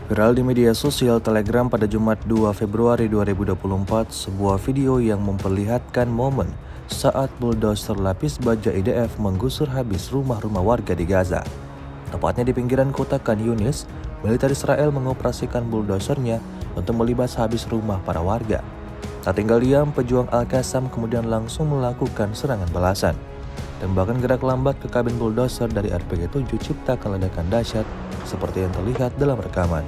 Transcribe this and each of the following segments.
Viral di media sosial Telegram pada Jumat 2 Februari 2024, sebuah video yang memperlihatkan momen saat bulldozer lapis baja IDF menggusur habis rumah-rumah warga di Gaza. Tepatnya di pinggiran kota Khan Yunis, militer Israel mengoperasikan buldozernya untuk melibas habis rumah para warga. Tak tinggal diam, pejuang Al-Qassam kemudian langsung melakukan serangan balasan. Tembakan gerak lambat ke kabin bulldozer dari RPG-7 ciptakan ledakan dahsyat seperti yang terlihat dalam rekaman.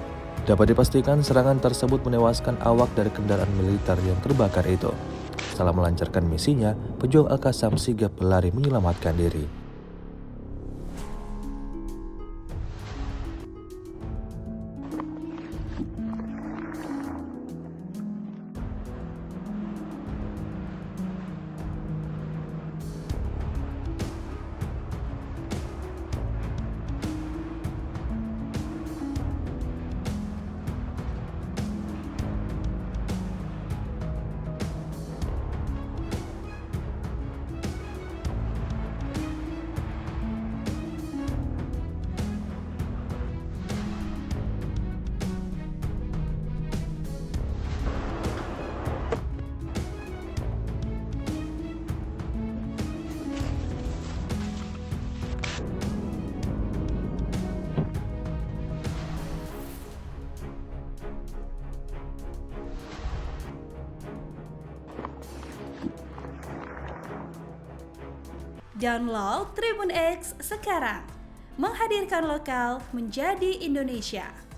Dapat dipastikan serangan tersebut menewaskan awak dari kendaraan militer yang terbakar itu. Setelah melancarkan misinya, pejuang Al-Qassam sigap berlari menyelamatkan diri. Download Tribun X sekarang, menghadirkan lokal menjadi Indonesia.